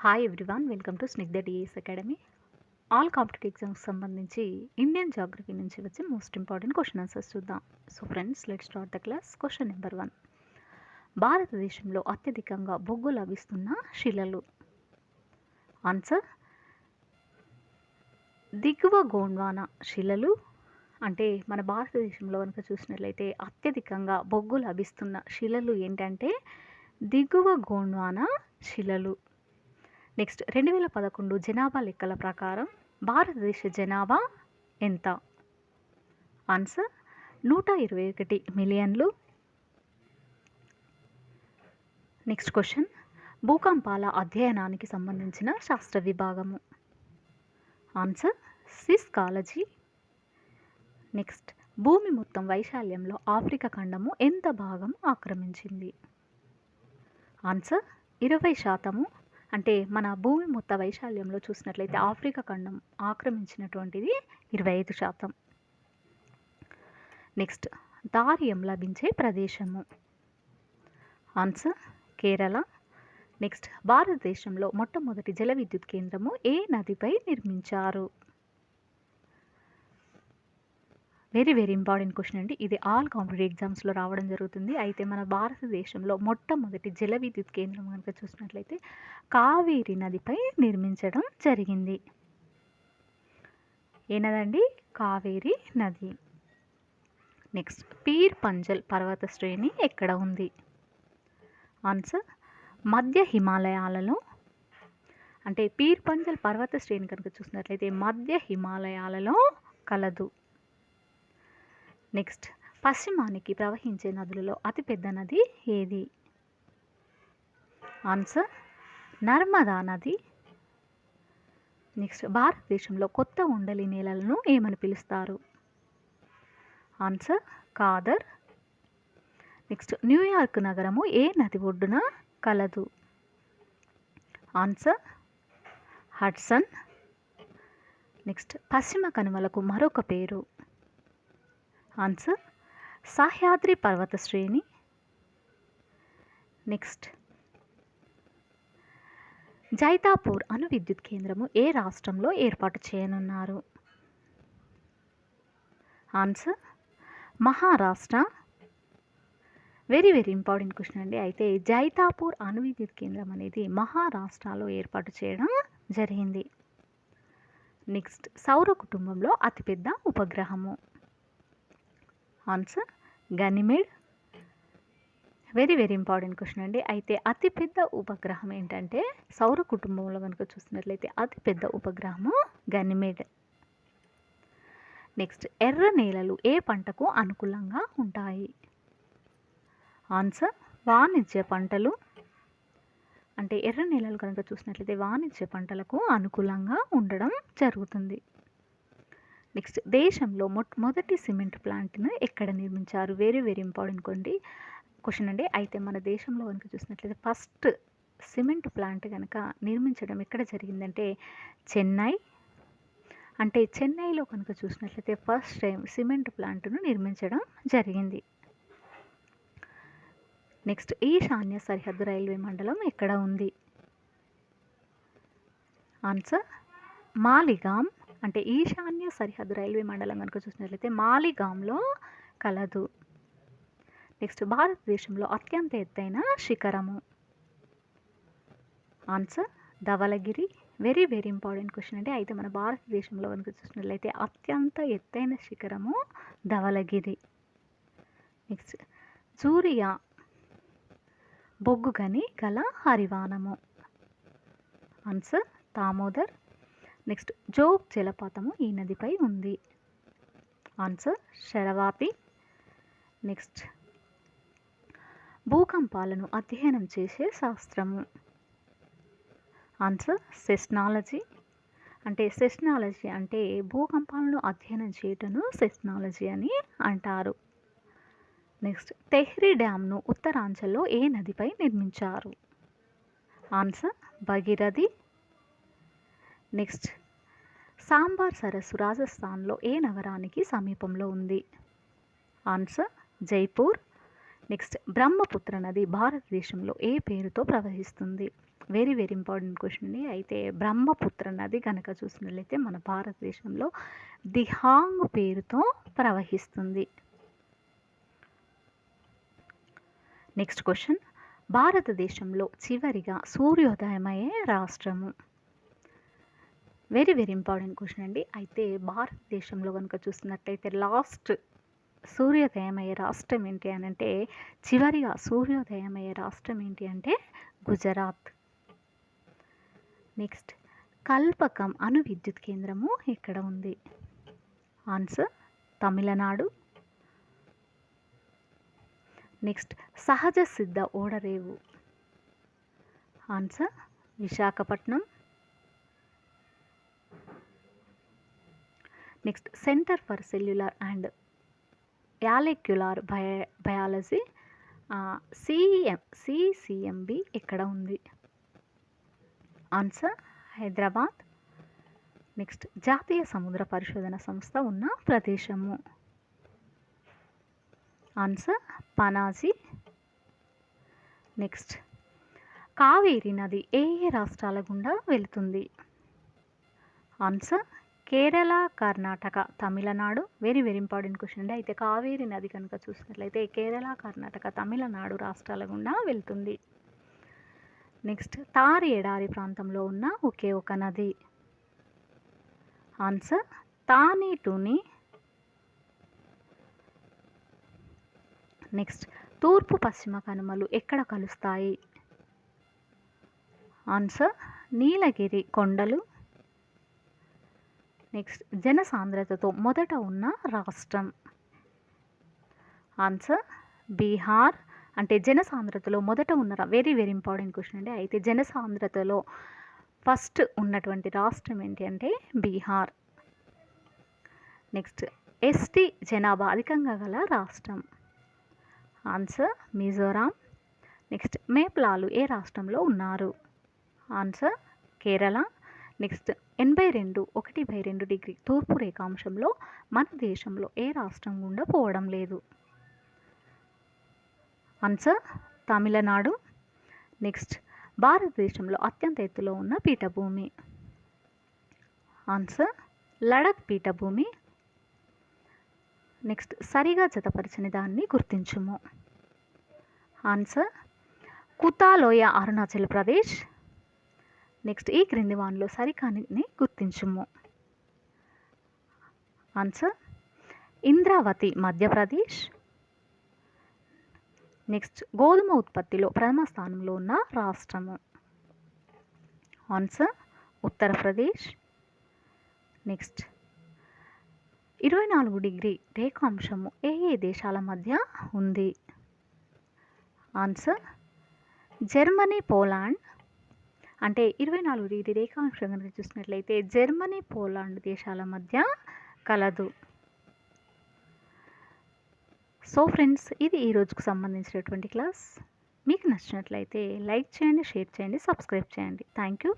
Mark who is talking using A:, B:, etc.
A: Hi everyone, welcome to Snigdha DS academy. All competitive exams సంబంధించి Indian geography నుంచి వచ్చి most important question answers చూద్దాం. So friends, let start the class. Question number 1. భారతదేశంలో అత్యధికంగా బొగ్గు లభిస్తున్న శిలలు. ఆన్సర్ దిగువ గోండ్వానా శిలలు. అంటే మన భారతదేశంలో కనుక చూసినట్లయితే అత్యధికంగా బొగ్గు లభిస్తున్న శిలలు ఏంటంటే దిగువ గోండ్వానా శిలలు. నెక్స్ట్, 2011 జనాభా లెక్కల ప్రకారం భారతదేశ జనాభా ఎంత? ఆన్సర్ 121 మిలియన్లు. నెక్స్ట్ క్వశ్చన్, భూకంపాల అధ్యయనానికి సంబంధించిన శాస్త్ర విభాగము. ఆన్సర్ సిస్కాలజీ. నెక్స్ట్, భూమి మొత్తం వైశాల్యంలో ఆఫ్రికా ఖండము ఎంత భాగం ఆక్రమించింది? ఆన్సర్ 20%. అంటే మన భూమి మొత్తం వైశాల్యంలో చూసినట్లయితే ఆఫ్రికా ఖండం ఆక్రమించినటువంటిది 25%. నెక్స్ట్, దారియం లభించే ప్రదేశము. ఆన్సర్ కేరళ. నెక్స్ట్, భారతదేశంలో మొట్టమొదటి జల విద్యుత్ కేంద్రము ఏ నదిపై నిర్మించారు? వెరీ ఇంపార్టెంట్ క్వశ్చన్ అండి. ఇది ఆల్ కాంపిటేటివ్ ఎగ్జామ్స్లో రావడం జరుగుతుంది. అయితే మన భారతదేశంలో మొట్టమొదటి జల విద్యుత్ కేంద్రం కనుక చూసినట్లయితే కావేరీ నదిపై నిర్మించడం జరిగింది. ఏ నదండి? కావేరీ నది. నెక్స్ట్, పీర్ పంజల్ పర్వత శ్రేణి ఎక్కడ ఉంది? ఆన్సర్ మధ్య హిమాలయాలలో. అంటే పీర్ పంజల్ పర్వత శ్రేణి కనుక చూసినట్లయితే మధ్య హిమాలయాలలో కలదు. నెక్స్ట్, పశ్చిమానికి ప్రవహించే నదులలో అతిపెద్ద నది ఏది? ఆన్సర్ నర్మదా నది. నెక్స్ట్, భారతదేశంలో కొత్త ఉండలి నేలలను ఏమని పిలుస్తారు? ఆన్సర్ కాదర్. నెక్స్ట్, న్యూయార్క్ నగరము ఏ నది ఒడ్డున కలదు? Answer Hudson. నెక్స్ట్, పశ్చిమ కనుమలకు మరొక పేరు? ఆన్సర్ సహ్యాద్రి పర్వత శ్రేణి. నెక్స్ట్, జైతాపూర్ అణు విద్యుత్ కేంద్రము ఏ రాష్ట్రంలో ఏర్పాటు చేయనున్నారు? Answer Maharashtra. Very important question అండి. అయితే జైతాపూర్ అణు విద్యుత్ కేంద్రం అనేది మహారాష్ట్రలో ఏర్పాటు చేయడం జరిగింది. నెక్స్ట్, సౌర కుటుంబంలో అతిపెద్ద ఉపగ్రహము. ఆన్సర్ గనిమేడ్. వెరీ ఇంపార్టెంట్ క్వశ్చన్ అండి. అయితే అతిపెద్ద ఉపగ్రహం ఏంటంటే సౌర కుటుంబంలో కనుక చూసినట్లయితే అతిపెద్ద ఉపగ్రహము గనిమేడ్. నెక్స్ట్, ఎర్ర నేలలు ఏ పంటకు అనుకూలంగా ఉంటాయి? ఆన్సర్ వాణిజ్య పంటలు. అంటే ఎర్ర నేలలు కనుక చూసినట్లయితే వాణిజ్య పంటలకు అనుకూలంగా ఉండడం జరుగుతుంది. నెక్స్ట్, దేశంలో మొదటి సిమెంట్ ప్లాంట్ను ఎక్కడ నిర్మించారు? వెరీ ఇంపార్టెంట్ క్వశ్చన్ అండి. అయితే మన దేశంలో కనుక చూసినట్లయితే ఫస్ట్ సిమెంట్ ప్లాంట్ కనుక నిర్మించడం ఎక్కడ జరిగిందంటే చెన్నై. అంటే చెన్నైలో కనుక చూసినట్లయితే ఫస్ట్ టైం సిమెంట్ ప్లాంట్ను నిర్మించడం జరిగింది. నెక్స్ట్, ఈశాన్య సరిహద్దు రైల్వే మండలం ఎక్కడ ఉంది? ఆన్సర్ మాలిగాం. అంటే ఈశాన్య సరిహద్దు రైల్వే మండలం కనుక చూసినట్లయితే మాలిగాంలో కలదు. నెక్స్ట్, భారతదేశంలో అత్యంత ఎత్తైన శిఖరము. Answer Dhavalagiri. Very important question అండి. అయితే మన భారతదేశంలో కనుక చూసినట్లయితే అత్యంత ఎత్తైన శిఖరము ధవళగిరి. నెక్స్ట్, జూరియా బొగ్గు గని గల హరివానము. ఆన్సర్ దామోదర్. నెక్స్ట్, జోగ్ జలపాతము ఈ నదిపై ఉంది. ఆన్సర్ శరవాపి. నెక్స్ట్, భూకంపాలను అధ్యయనం చేసే శాస్త్రము. ఆన్సర్ సెస్నాలజీ. అంటే సెస్నాలజీ అంటే భూకంపాలను అధ్యయనం చేయటను సెస్నాలజీ అని అంటారు. నెక్స్ట్, తెహ్రీ డ్యామ్ను ఉత్తరాంచల్లో ఏ నదిపై నిర్మించారు? ఆన్సర్ భగీరథి. నెక్స్ట్, సాంబార్ సరస్సు రాజస్థాన్లో ఏ నగరానికి సమీపంలో ఉంది? ఆన్సర్ జైపూర్. నెక్స్ట్, బ్రహ్మపుత్ర నది భారతదేశంలో ఏ పేరుతో ప్రవహిస్తుంది? వెరీ వెరీ ఇంపార్టెంట్ క్వశ్చన్ అండి. అయితే బ్రహ్మపుత్ర నది కనుక చూసినట్లయితే మన భారతదేశంలో దిహాంగ్ పేరుతో ప్రవహిస్తుంది. నెక్స్ట్ క్వశ్చన్, భారతదేశంలో చివరిగా సూర్యోదయమయ్యే రాష్ట్రము. వెరీ వెరీ ఇంపార్టెంట్ క్వశ్చన్ అండి. అయితే భారతదేశంలో కనుక చూసినట్లయితే లాస్ట్ సూర్యోదయమయ్యే రాష్ట్రం ఏంటి అని అంటే, చివరిగా సూర్యోదయమయ్యే రాష్ట్రం ఏంటి అంటే గుజరాత్. నెక్స్ట్, కల్పకం అణు విద్యుత్ కేంద్రము ఎక్కడ ఉంది? ఆన్సర్ తమిళనాడు. నెక్స్ట్, సహజ సిద్ధ ఓడరేవు. Answer Visakhapatnam. Next, centre for cellular and molecular biology CCMB ఎక్కడ ఉంది? ఆన్సర్ హైదరాబాద్. నెక్స్ట్, జాతీయ సముద్ర పరిశోధన సంస్థ ఉన్న ప్రదేశము. ఆన్సర్ పనాజీ. నెక్స్ట్, కావేరీ నది ఏ ఏ రాష్ట్రాల గుండా వెళుతుంది? Answer Kerala, Karnataka, Tamil Nadu. Very very important question అండి. అయితే కావేరీ నది కనుక చూసినట్లయితే కేరళ, కర్ణాటక, తమిళనాడు రాష్ట్రాల గుండా వెళ్తుంది. నెక్స్ట్, తార్ ఎడారి ప్రాంతంలో ఉన్న ఒకే ఒక నది. ఆన్సర్ తాని టూని. నెక్స్ట్, తూర్పు పశ్చిమ కనుమలు ఎక్కడ కలుస్తాయి? ఆన్సర్ నీలగిరి కొండలు. నెక్స్ట్, జనసాంద్రతతో మొదట ఉన్న రాష్ట్రం. ఆన్సర్ బీహార్. అంటే జనసాంద్రతలో మొదట ఉన్న వెరీ వెరీ ఇంపార్టెంట్ క్వశ్చన్ అండి. అయితే జనసాంద్రతలో ఫస్ట్ ఉన్నటువంటి రాష్ట్రం ఏంటి అంటే బీహార్. నెక్స్ట్, ఎస్టీ జనాభా అధికంగా గల రాష్ట్రం. ఆన్సర్ మిజోరాం. నెక్స్ట్, మేప్లాలు ఏ రాష్ట్రంలో ఉన్నారు? ఆన్సర్ కేరళ. నెక్స్ట్, 82 డిగ్రీ తూర్పు రేఖాంశంలో మన దేశంలో ఏ రాష్ట్రం గుండా పోవడం లేదు? ఆన్సర్ తమిళనాడు. నెక్స్ట్, భారతదేశంలో అత్యంత ఎత్తులో ఉన్న పీఠభూమి. ఆన్సర్ లడఖ్ పీఠభూమి. నెక్స్ట్, సరిగా జతపరిచిన దాన్ని గుర్తించుము. ఆన్సర్ కుతాలోయ, అరుణాచల్ ప్రదేశ్. నెక్స్ట్, ఈ క్రింది వానిలో సరికాని గుర్తించుము. ఆన్సర్ ఇంద్రావతి, మధ్యప్రదేశ్. నెక్స్ట్, గోధుమ ఉత్పత్తిలో ప్రథమ స్థానంలో ఉన్న రాష్ట్రము. ఆన్సర్ ఉత్తరప్రదేశ్. నెక్స్ట్, 24 డిగ్రీ రేఖాంశము ఏ ఏ దేశాల మధ్య ఉంది? Answer Germany, Poland. అంటే 24 డిగ్రీ రేఖాంశం కనుక చూసినట్లయితే జర్మనీ, పోలాండ్ దేశాల మధ్య కలదు. సో ఫ్రెండ్స్, ఇది ఈ రోజుకు సంబంధించినటువంటి క్లాస్. మీకు నచ్చినట్లయితే లైక్ చేయండి, షేర్ చేయండి, సబ్స్క్రైబ్ చేయండి. Thank you.